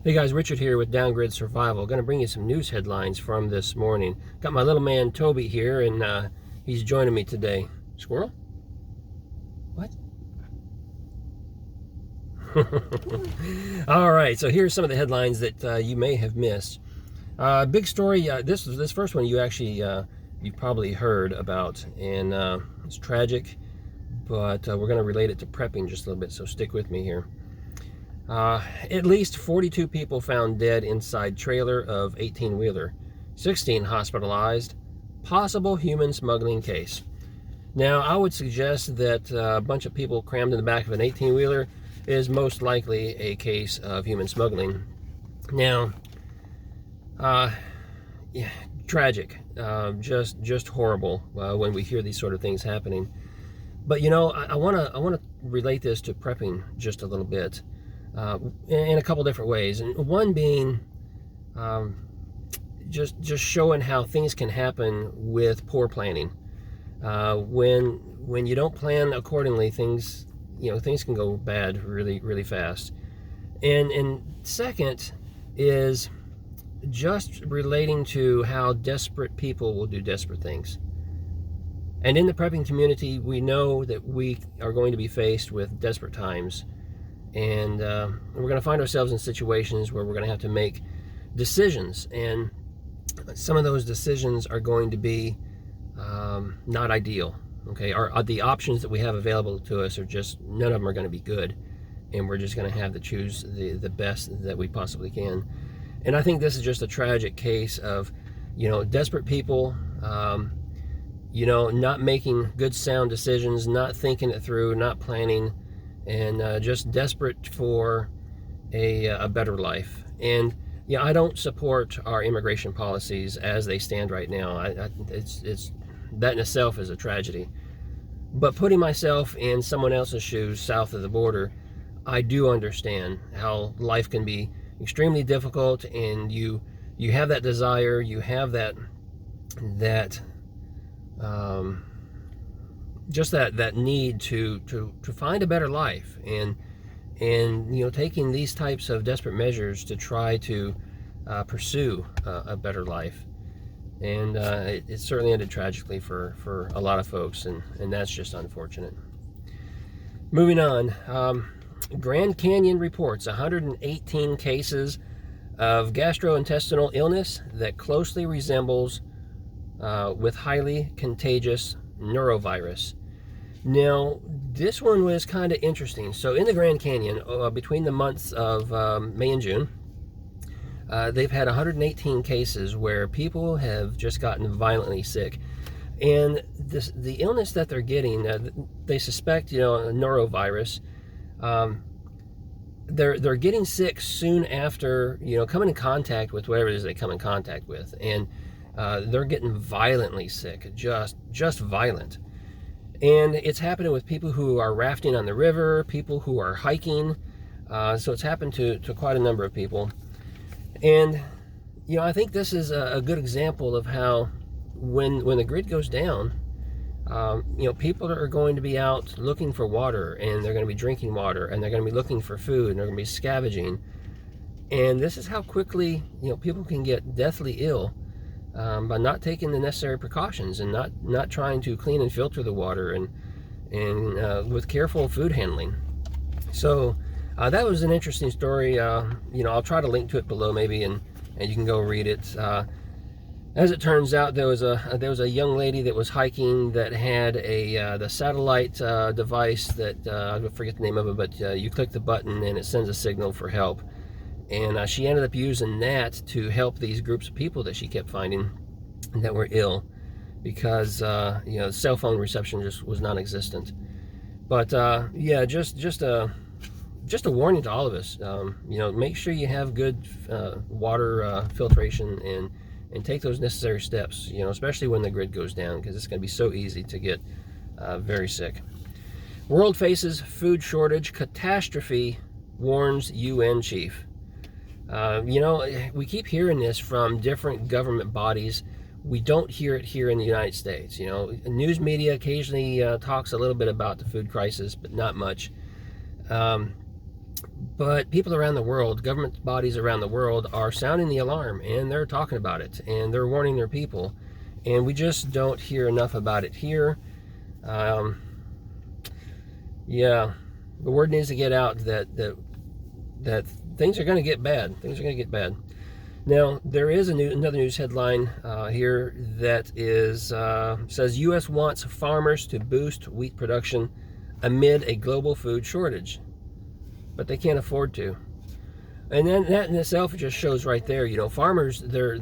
Hey guys, Richard here with Downgrid Survival. Going to bring you some news headlines from this morning. Got my little man Toby here, and he's joining me today. Squirrel? What? All right, so here's some of the headlines that you may have missed. Big story. This first one you've probably heard about, and it's tragic, but we're going to relate it to prepping just a little bit. So stick with me here. At least 42 people found dead inside trailer of 18-wheeler, 16 hospitalized, possible human smuggling case. Now, I would suggest that a bunch of people crammed in the back of an 18-wheeler is most likely a case of human smuggling. Now, yeah, tragic, just horrible when we hear these sort of things happening. But you know, I want to relate this to prepping just a little bit. In a couple different ways, and one being just showing how things can happen with poor planning. When you don't plan accordingly, things can go bad really fast. And second is just relating to how desperate people will do desperate things. And in the prepping community, we know that we are going to be faced with desperate times. And we're going to find ourselves in situations where we're going to have to make decisions, and some of those decisions are going to be not ideal. Okay, the options that we have available to us are just, none of them are going to be good, and we're just going to have to choose the best that we possibly can. And I think this is just a tragic case of, desperate people, not making good sound decisions, not thinking it through, not planning, and just desperate for a better life. And I don't support our immigration policies as they stand right now. It's that in itself is a tragedy. But putting myself in someone else's shoes south of the border, I do understand how life can be extremely difficult, and you have that desire, you have that just that need to find a better life, and taking these types of desperate measures to try to pursue a better life. And it certainly ended tragically for a lot of folks, and that's just unfortunate. Moving on, Grand Canyon reports 118 cases of gastrointestinal illness that closely resembles with highly contagious neurovirus. Now, this one was kind of interesting. So in the Grand Canyon, between the months of May and June, they've had 118 cases where people have just gotten violently sick. And the illness that they're getting, they suspect, a neurovirus. They're getting sick soon after, coming in contact with whatever it is they come in contact with. And they're getting violently sick, just violent. And it's happening with people who are rafting on the river, people who are hiking. So it's happened to quite a number of people. And, I think this is a good example of how when the grid goes down, people are going to be out looking for water, and they're going to be drinking water, and they're going to be looking for food, and they're going to be scavenging. And this is how quickly, people can get deathly ill by not taking the necessary precautions, and not trying to clean and filter the water, and with careful food handling. So that was an interesting story. I'll try to link to it below maybe, and you can go read it. As it turns out, there was a young lady that was hiking that had the satellite device that I forget the name of it, but you click the button and it sends a signal for help. And she ended up using that to help these groups of people that she kept finding that were ill, because cell phone reception just was non-existent. But yeah, just a warning to all of us. Make sure you have good water filtration, and take those necessary steps. Especially when the grid goes down, because it's going to be so easy to get very sick. World faces food shortage catastrophe, warns UN chief. We keep hearing this from different government bodies. We don't hear it here in the United States. News media occasionally talks a little bit about the food crisis, but not much. But people around the world, government bodies around the world, are sounding the alarm, and they're talking about it, and they're warning their people, and we just don't hear enough about it here. Yeah, the word needs to get out that things are going to get bad. Things are going to get bad. Now, there is another news headline here that says U.S. wants farmers to boost wheat production amid a global food shortage, but they can't afford to. And then that in itself just shows right there, farmers, they're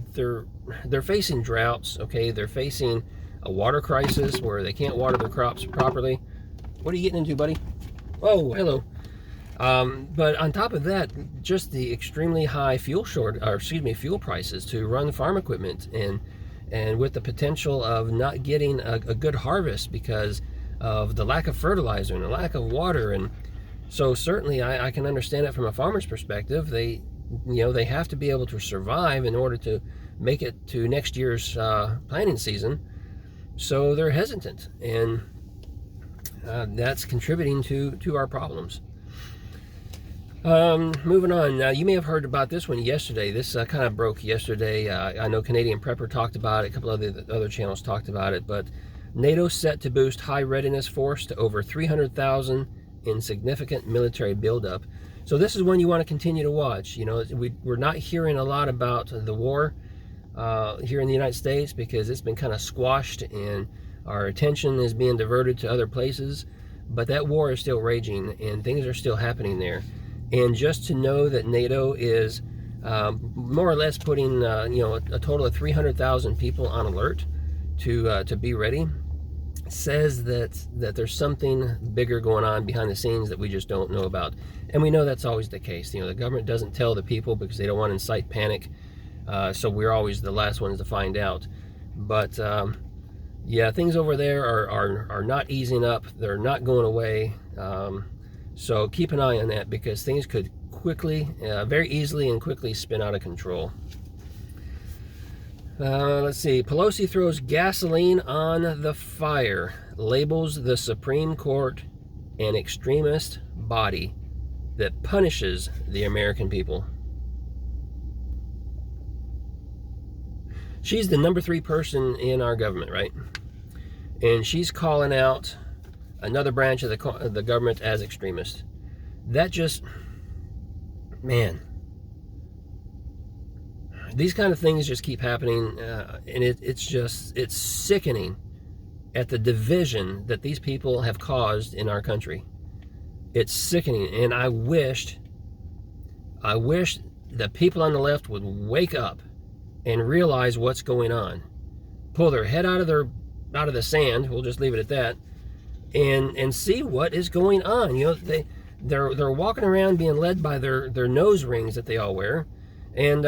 facing droughts. Okay, they're facing a water crisis where they can't water their crops properly. What are you getting into, buddy? Oh, hello. But on top of that, just the extremely high fuel prices to run farm equipment, and with the potential of not getting a good harvest because of the lack of fertilizer and the lack of water. And so certainly I can understand it from a farmer's perspective. They have to be able to survive in order to make it to next year's planting season. So they're hesitant, and that's contributing to our problems. Moving on. Now, you may have heard about this one yesterday. This kind of broke yesterday. I know Canadian Prepper talked about it. A couple of other channels talked about it. But NATO set to boost high readiness force to over 300,000 in significant military buildup. So this is one you want to continue to watch. We're not hearing a lot about the war here in the United States because it's been kind of squashed and our attention is being diverted to other places. But that war is still raging and things are still happening there. And just to know that NATO is more or less putting a total of 300,000 people on alert to be ready says that there's something bigger going on behind the scenes that we just don't know about. And we know that's always the case. The government doesn't tell the people because they don't want to incite panic. So we're always the last ones to find out. But yeah, things over there are not easing up. They're not going away. So keep an eye on that because things could quickly, very easily and quickly spin out of control. Let's see. Pelosi throws gasoline on the fire, labels the Supreme Court an extremist body that punishes the American people. She's the number 3 person in our government, right? And she's calling out another branch of the government as extremist. That just, man, these kind of things just keep happening, and it's sickening at the division that these people have caused in our country. It's sickening, and I wish the people on the left would wake up and realize what's going on, pull their head out of the sand. We'll just leave it at that. And see what is going on. They're walking around being led by their nose rings that they all wear, and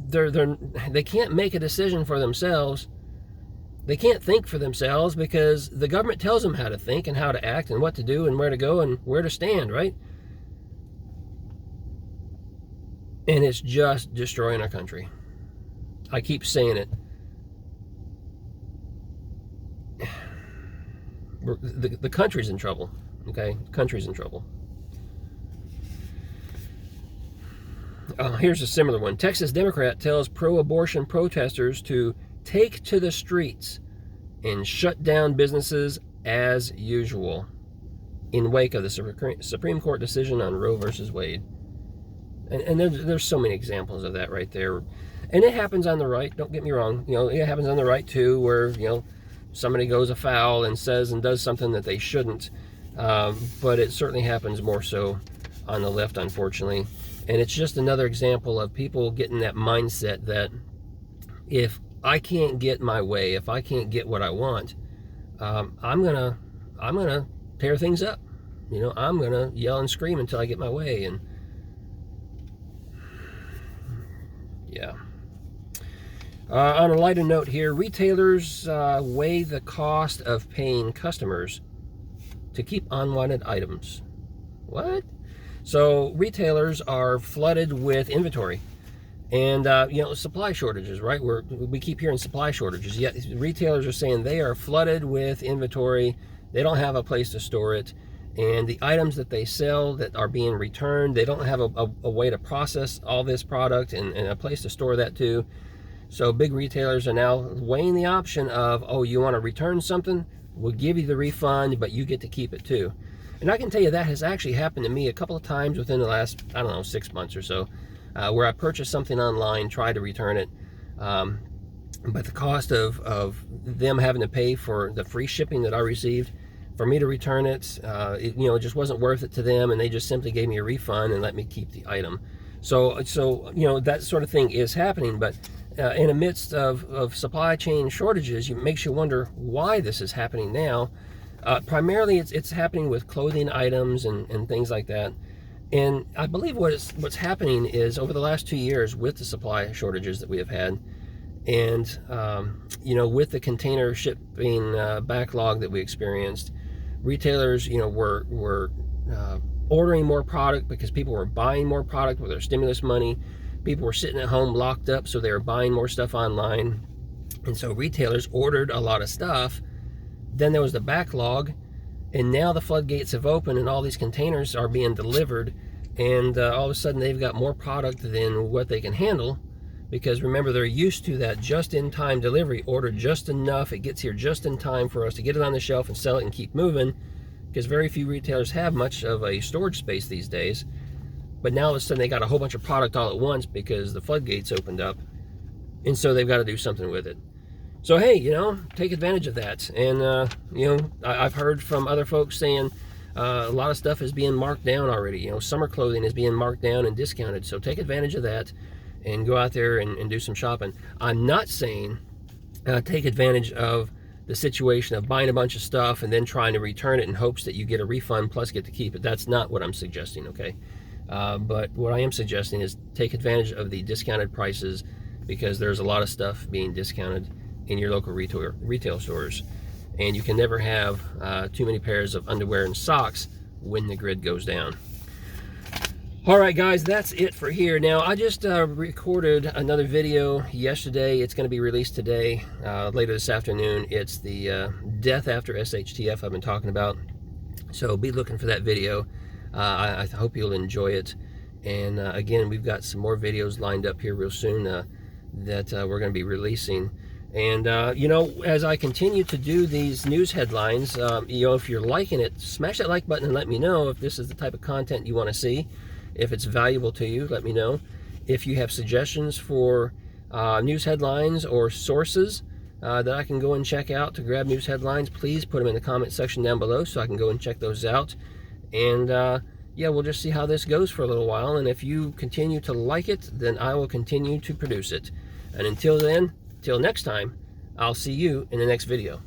they can't make a decision for themselves. They can't think for themselves because the government tells them how to think and how to act and what to do and where to go and where to stand, right? And it's just destroying our country. I keep saying it. The country's in trouble, okay? The country's in trouble. Here's a similar one. Texas Democrat tells pro-abortion protesters to take to the streets and shut down businesses as usual in wake of the Supreme Court decision on Roe versus Wade. And there's so many examples of that right there. And it happens on the right, don't get me wrong. It happens on the right too, where, somebody goes afoul and says and does something that they shouldn't. But it certainly happens more so on the left, unfortunately. And it's just another example of people getting that mindset that if I can't get my way, if I can't get what I want, I'm gonna tear things up. I'm gonna yell and scream until I get my way. And yeah. On a lighter note here, retailers weigh the cost of paying customers to keep unwanted items. What? So retailers are flooded with inventory and, supply shortages, right? We keep hearing supply shortages, yet retailers are saying they are flooded with inventory. They don't have a place to store it. and the items that they sell that are being returned, they don't have a way to process all this product and a place to store that too. So big retailers are now weighing the option of, oh, you want to return something? We'll give you the refund, but you get to keep it too. And I can tell you that has actually happened to me a couple of times within the last, I don't know, 6 months or so, where I purchased something online, tried to return it, but the cost of them having to pay for the free shipping that I received, for me to return it, it just wasn't worth it to them, and they just simply gave me a refund and let me keep the item. So that sort of thing is happening, but in the midst of supply chain shortages, it makes you wonder why this is happening now. Primarily, it's happening with clothing items and things like that. And I believe what's happening is over the last 2 years with the supply shortages that we have had, and with the container shipping backlog that we experienced, retailers were ordering more product because people were buying more product with their stimulus money. People were sitting at home locked up, so they were buying more stuff online, and so retailers ordered a lot of stuff. Then there was the backlog, and now the floodgates have opened and all these containers are being delivered, and all of a sudden they've got more product than what they can handle, because remember, they're used to that just-in-time delivery, order just enough, it gets here just in time for us to get it on the shelf and sell it and keep moving, because very few retailers have much of a storage space these days. But now all of a sudden they got a whole bunch of product all at once because the floodgates opened up, and so they've got to do something with it. So hey, take advantage of that. And I've heard from other folks saying a lot of stuff is being marked down already. Summer clothing is being marked down and discounted. So take advantage of that and go out there and do some shopping. I'm not saying take advantage of the situation of buying a bunch of stuff and then trying to return it in hopes that you get a refund plus get to keep it. That's not what I'm suggesting, okay? But what I am suggesting is take advantage of the discounted prices, because there's a lot of stuff being discounted in your local retail stores, and you can never have too many pairs of underwear and socks when the grid goes down. All right, guys, that's it for here. Now, I just recorded another video yesterday. It's going to be released today, later this afternoon. It's the death after SHTF I've been talking about, so be looking for that video. I hope you'll enjoy it. And again, we've got some more videos lined up here real soon that we're going to be releasing. And as I continue to do these news headlines, if you're liking it, smash that like button and let me know if this is the type of content you want to see. If it's valuable to you, let me know. If you have suggestions for news headlines or sources that I can go and check out to grab news headlines, please put them in the comment section down below so I can go and check those out. And yeah, we'll just see how this goes for a little while. And if you continue to like it, then I will continue to produce it. And until then, till next time, I'll see you in the next video.